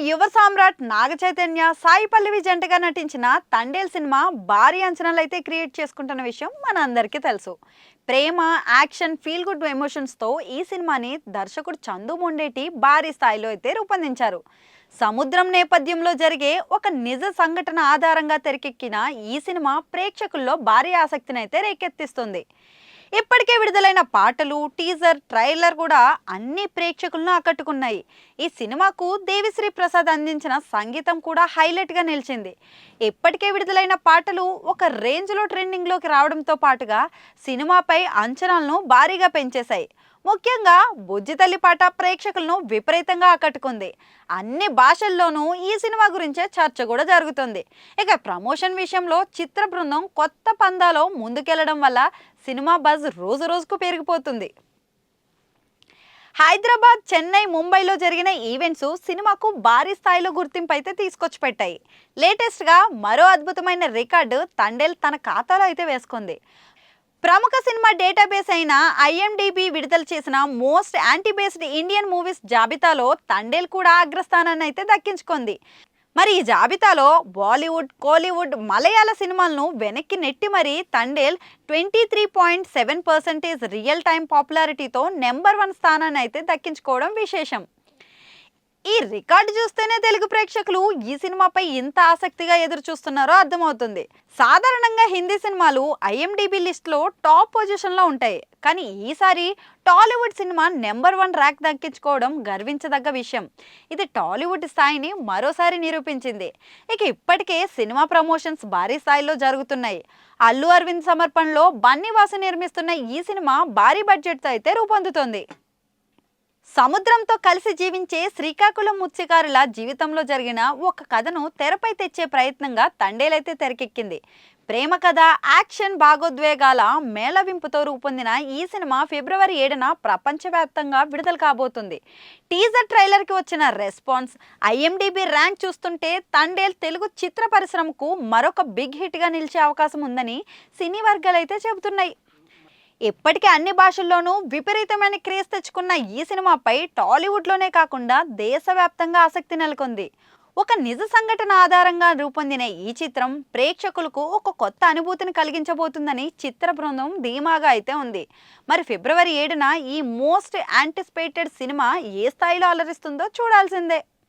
యువ సామ్రాట్ నాగ చైతన్య, సాయి పల్లవి జంటగా నటించిన తండేల్ సినిమా భారీ అంచనాలు అయితే క్రియేట్ చేసుకుంటున్న విషయం మన అందరికీ తెలుసు. ప్రేమ, యాక్షన్, ఫీల్ గుడ్ ఎమోషన్స్తో ఈ సినిమాని దర్శకుడు చందు మొండేటి భారీ స్థాయిలో అయితే రూపొందించారు. సముద్రం నేపథ్యంలో జరిగే ఒక నిజ సంఘటన ఆధారంగా తెరకెక్కిన ఈ సినిమా ప్రేక్షకుల్లో భారీ ఆసక్తిని అయితే రేకెత్తిస్తుంది. ఇప్పటికే విడుదలైన పాటలు, టీజర్, ట్రైలర్ కూడా అన్ని ప్రేక్షకులను ఆకట్టుకున్నాయి. ఈ సినిమాకు దేవిశ్రీ ప్రసాద్ అందించిన సంగీతం కూడా హైలైట్గా నిలిచింది. ఇప్పటికే విడుదలైన పాటలు ఒక రేంజ్లో ట్రెండింగ్లోకి రావడంతో పాటుగా సినిమాపై అంచనాలను భారీగా పెంచేశాయి. ముఖ్యంగా బుజ్జి తల్లి పాట ప్రేక్షకులను విపరీతంగా ఆకట్టుకుంది. అన్ని భాషల్లోనూ ఈ సినిమా గురించే చర్చ కూడా జరుగుతుంది. ఇక ప్రమోషన్ విషయంలో చిత్ర బృందం కొత్త పందాలో ముందుకెళ్లడం వల్ల సినిమా బజ్ రోజు రోజుకు పెరిగిపోతుంది. హైదరాబాద్, చెన్నై, ముంబైలో జరిగిన ఈవెంట్స్ సినిమాకు భారీ స్థాయిలో గుర్తింపు అయితే తీసుకొచ్చి పెట్టాయి. లేటెస్ట్గా మరో అద్భుతమైన రికార్డు తండేల్ తన ఖాతాలో అయితే వేసుకుంది. ప్రముఖ సినిమా డేటాబేస్ అయిన IMDb విడుదల చేసిన most anti based Indian movies జాబితాలో తండేల్ కూడా అగ్రస్థానాన్ని అయితే దక్కించుకుంది. మరి ఈ జాబితాలో బాలీవుడ్, కోలీవుడ్, మలయాళ సినిమాలను వెనక్కి నెట్టి మరి తండేల్ 23.7% రియల్ టైం పాపులారిటీతో నెంబర్ 1 స్థానాన్ని అయితే దక్కించుకోవడం విశేషం. ఈ రికార్డు చూస్తేనే తెలుగు ప్రేక్షకులు ఈ సినిమాపై ఇంత ఆసక్తిగా ఎదురు చూస్తున్నారో అర్థమవుతుంది. సాధారణంగా హిందీ సినిమాలు IMDb లిస్ట్లో టాప్ పొజిషన్లో ఉంటాయి. కానీ ఈసారి టాలీవుడ్ సినిమా నెంబర్ 1 ర్యాంక్ దక్కించుకోవడం గర్వించదగ్గ విషయం. ఇది టాలీవుడ్ స్థాయిని మరోసారి నిరూపించింది. ఇక ఇప్పటికే సినిమా ప్రమోషన్స్ భారీ స్థాయిలో జరుగుతున్నాయి. అల్లు అరవింద్ సమర్పణలో బన్నీవాసు నిర్మిస్తున్న ఈ సినిమా భారీ బడ్జెట్తో అయితే రూపొందుతోంది. సముద్రంతో కలిసి జీవించే శ్రీకాకుళం మత్స్యకారుల జీవితంలో జరిగిన ఒక కథను తెరపై తెచ్చే ప్రయత్నంగా తండేలైతే తెరకెక్కింది. ప్రేమ కథ, యాక్షన్, భాగోద్వేగాల మేళవింపుతో రూపొందిన ఈ సినిమా ఫిబ్రవరి 7న ప్రపంచవ్యాప్తంగా విడుదల కాబోతుంది. టీజర్ ట్రైలర్కి వచ్చిన రెస్పాన్స్, IMDb ర్యాంక్ చూస్తుంటే తండేల్ తెలుగు చిత్ర పరిశ్రమకు మరొక బిగ్ హిట్గా నిలిచే అవకాశం ఉందని సినీ వర్గాలైతే చెబుతున్నాయి. ఇప్పటికే అన్ని భాషల్లోనూ విపరీతమైన క్రేజ్ తెచ్చుకున్న ఈ సినిమాపై టాలీవుడ్లోనే కాకుండా దేశవ్యాప్తంగా ఆసక్తి నెలకొంది. ఒక నిజ సంఘటన ఆధారంగా రూపొందిన ఈ చిత్రం ప్రేక్షకులకు ఒక కొత్త అనుభూతిని కలిగించబోతుందని చిత్ర బృందం ధీమాగా అయితే ఉంది. మరి ఫిబ్రవరి 7న ఈ మోస్ట్ యాంటిసిపేటెడ్ సినిమా ఏ స్థాయిలో అలరిస్తుందో చూడాల్సిందే.